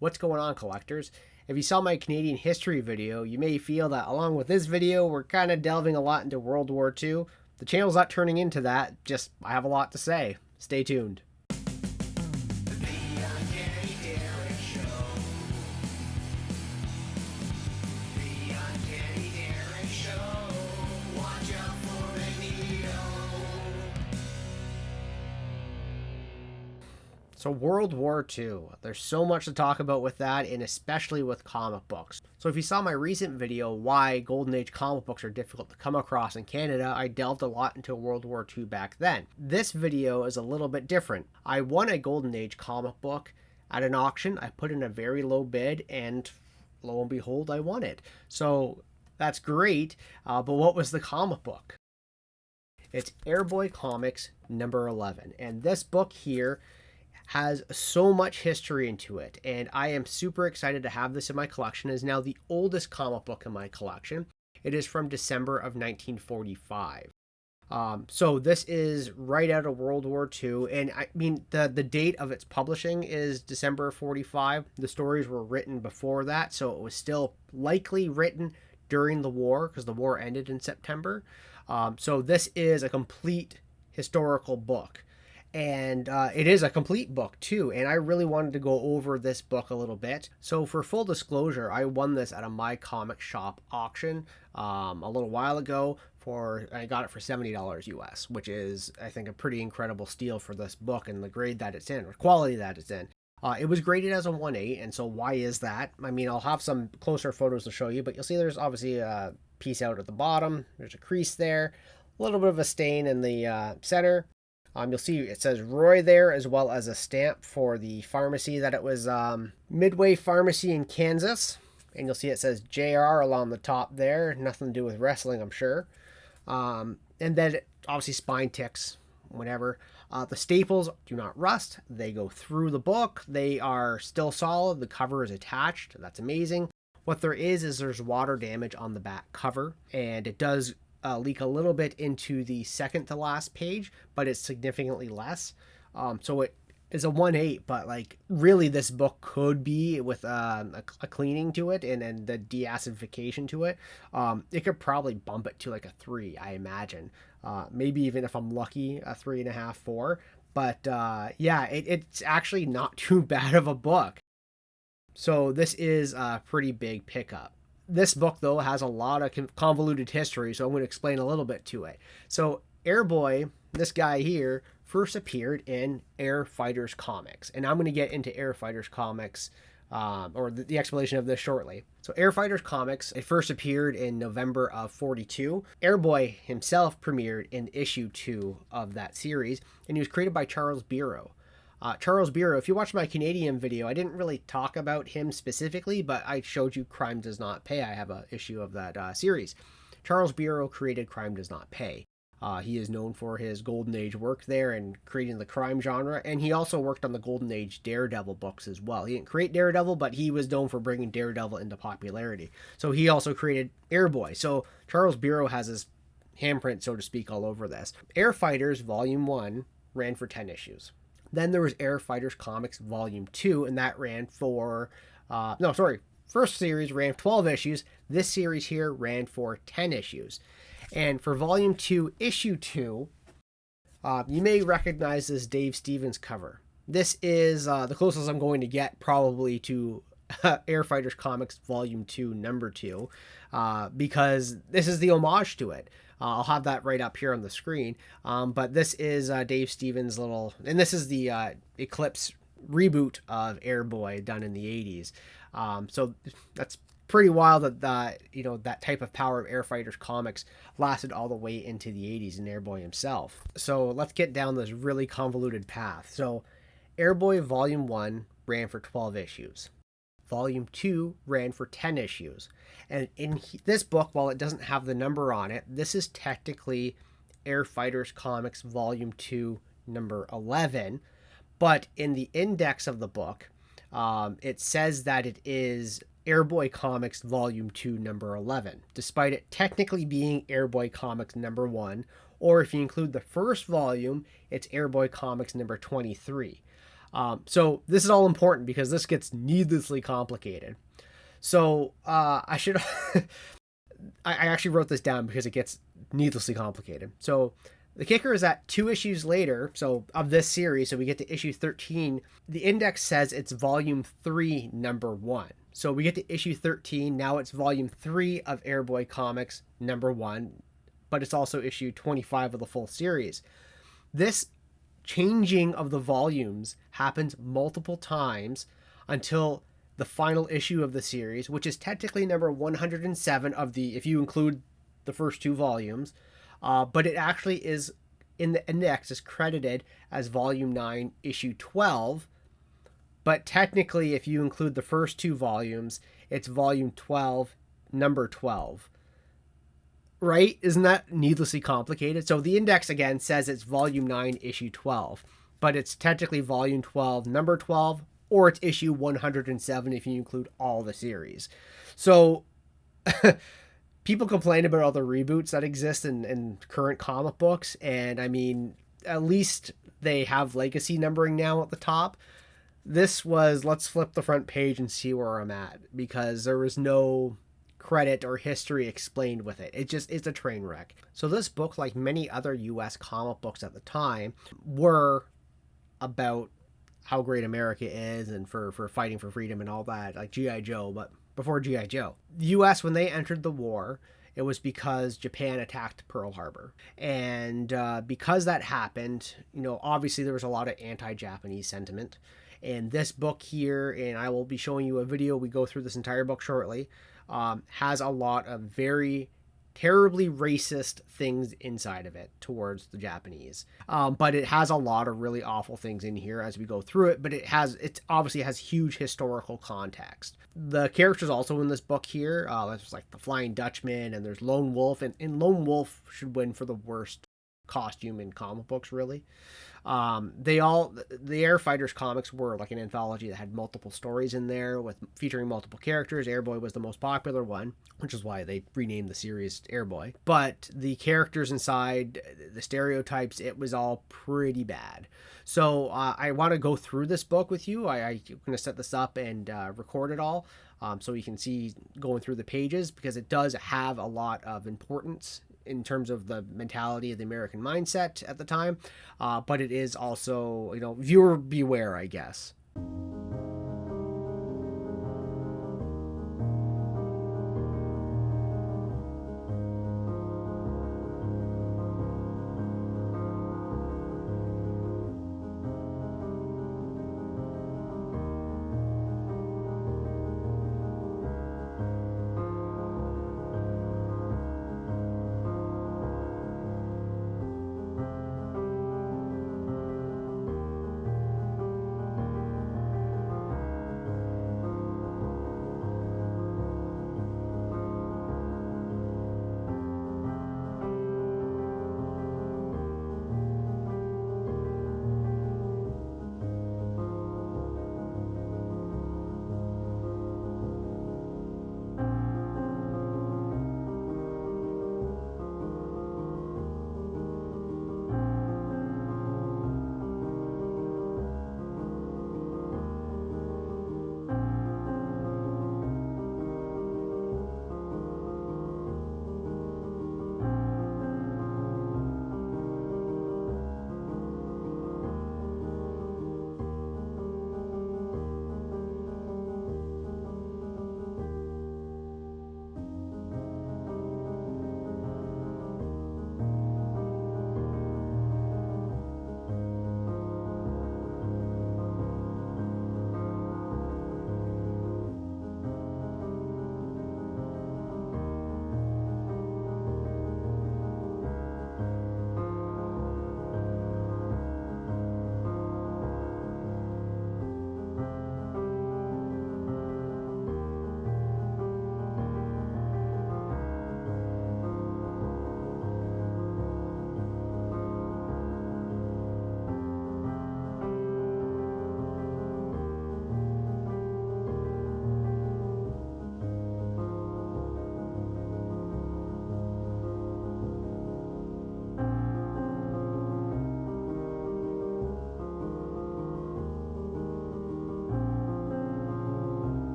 What's going on, collectors? If you saw my Canadian history video, you may feel that along with this video, we're kind of delving a lot into World War II. The channel's not turning into that, just I have a lot to say. Stay tuned. So World War II, there's so much to talk about with that, and especially with comic books. So if you saw my recent video, why Golden Age comic books are difficult to come across in Canada, I delved a lot into World War II back then. This video is a little bit different. I won a Golden Age comic book at an auction. I put in a very low bid, and lo and behold, I won it. So that's great, but what was the comic book? It's Airboy Comics number 11, and this book here has so much history into it, and I am super excited to have this in my collection. It is now the oldest comic book in my collection. It is from December of 1945. So this is right out of World War II, and I mean the date of its publishing is December of 45. The stories were written before that, so it was still likely written during the war because the war ended in September. So this is a complete historical book. And it is a complete book too, and I really wanted to go over this book a little bit. So for full disclosure, I won this at a My Comic Shop auction a little while ago. I got it for $70 US, which is I think a pretty incredible steal for this book and the grade that it's in, or quality that it's in. It was graded as a 1/8, and so why is that? I mean, I'll have some closer photos to show you, but you'll see there's obviously a piece out at the bottom. There's a crease there, a little bit of a stain in the center. You'll see it says Roy there, as well as a stamp for the pharmacy that it was Midway Pharmacy in Kansas. And you'll see it says JR along the top there. Nothing to do with wrestling, I'm sure. And then obviously spine ticks, whatever. The staples do not rust. They go through the book. They are still solid. The cover is attached. That's amazing. What there is there's water damage on the back cover, and it does leak a little bit into the second to last page, but it's significantly less. So it is a 1/8, but like really this book could be with a cleaning to it and the deacidification to it. It could probably bump it to like a 3, I imagine. Maybe even if I'm lucky, a 3.5, 4. But yeah, it's actually not too bad of a book. So this is a pretty big pickup. This book, though, has a lot of convoluted history, so I'm going to explain a little bit to it. So Airboy, this guy here, first appeared in Air Fighters comics, and I'm going to get into Air Fighters comics, or the explanation of this shortly. So Air Fighters comics, it first appeared in November of 42. Airboy himself premiered in issue 2 of that series, and he was created by Charles Bureau. Charles Bureau, if you watch my Canadian video, I didn't really talk about him specifically, but I showed you Crime Does Not Pay. I have an issue of that series. Charles Bureau created Crime Does Not Pay. He is known for his Golden Age work there and creating the crime genre, and he also worked on the Golden Age Daredevil books as well. He didn't create Daredevil, but he was known for bringing Daredevil into popularity. So he also created Airboy. So Charles Bureau has his handprint, so to speak, all over this. Air Fighters Volume 1 ran for 10 issues. Then there was Air Fighters Comics Volume 2, and that ran for, first series ran 12 issues. This series here ran for 10 issues. And for Volume 2, Issue 2, you may recognize this Dave Stevens cover. This is the closest I'm going to get probably to Air Fighters Comics Volume 2, Number 2, because this is the homage to it. I'll have that right up here on the screen. But this is Dave Stevens' and this is the Eclipse reboot of Airboy done in the 80s. So that's pretty wild that that type of power of Air Fighters comics lasted all the way into the 80s in Airboy himself. So let's get down this really convoluted path. So Airboy Volume 1 ran for 12 issues. Volume 2 ran for 10 issues. And in this book, while it doesn't have the number on it, this is technically Air Fighters Comics Volume 2, number 11. But in the index of the book, it says that it is Airboy Comics Volume 2, number 11, despite it technically being Airboy Comics number 1, or if you include the first volume, it's Airboy Comics number 23. So this is all important because this gets needlessly complicated. So I should I actually wrote this down because it gets needlessly complicated. So the kicker is that 2 issues later, so of this series, so we get to issue 13, the index says it's volume 3, number 1. So we get to issue 13, now it's volume 3 of Airboy Comics, number 1, but it's also issue 25 of the full series. This changing of the volumes happens multiple times until the final issue of the series, which is technically number 107 of the, if you include the first 2 volumes, but it actually is in the index is credited as volume 9, issue 12. But technically, if you include the first 2 volumes, it's volume 12, number 12. Right? Isn't that needlessly complicated? So the index again says it's volume 9, issue 12, but it's technically volume 12, number 12, or it's issue 107 if you include all the series. So people complain about all the reboots that exist in current comic books, and I mean, at least they have legacy numbering now at the top. This was, let's flip the front page and see where I'm at, because there was no credit or history explained with it. It's a train wreck. So this book, like many other US comic books at the time, were about how great America is and for fighting for freedom and all that, like G.I. Joe. But before G.I. Joe, the US, when they entered the war, it was because Japan attacked Pearl Harbor. And because that happened, obviously there was a lot of anti-Japanese sentiment. And this book here, and I will be showing you a video, we go through this entire book shortly, has a lot of very terribly racist things inside of it towards the Japanese. But it has a lot of really awful things in here as we go through it, but it obviously has huge historical context. The characters also in this book here, there's like the Flying Dutchman, and there's Lone Wolf, and Lone Wolf should win for the worst costume in comic books, really. The Air Fighters comics were like an anthology that had multiple stories in there with featuring multiple characters. Airboy was the most popular one, which is why they renamed the series Airboy. But the characters inside, the stereotypes, it was all pretty bad. So I want to go through this book with you. I'm going to set this up and record it all. So you can see going through the pages, because it does have a lot of importance in terms of the mentality of the American mindset at the time. But it is also, viewer beware, I guess.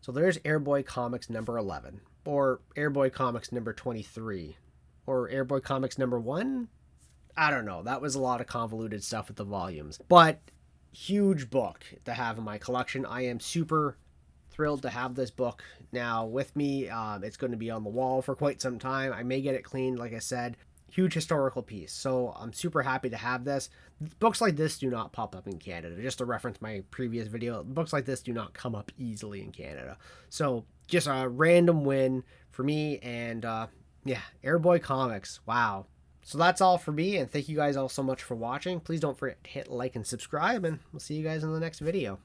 So there's Airboy Comics number 11, or Airboy Comics number 23, or Airboy Comics number 1. I don't know. That was a lot of convoluted stuff with the volumes. But huge book to have in my collection. I am super thrilled to have this book now with me. It's going to be on the wall for quite some time. I may get it cleaned, like I said. Huge historical piece. So I'm super happy to have this. Books like this do not pop up in Canada. Just to reference my previous video, books like this do not come up easily in Canada. So just a random win for me. And yeah, Airboy Comics. Wow. So that's all for me, and thank you guys all so much for watching. Please don't forget to hit like and subscribe, and we'll see you guys in the next video.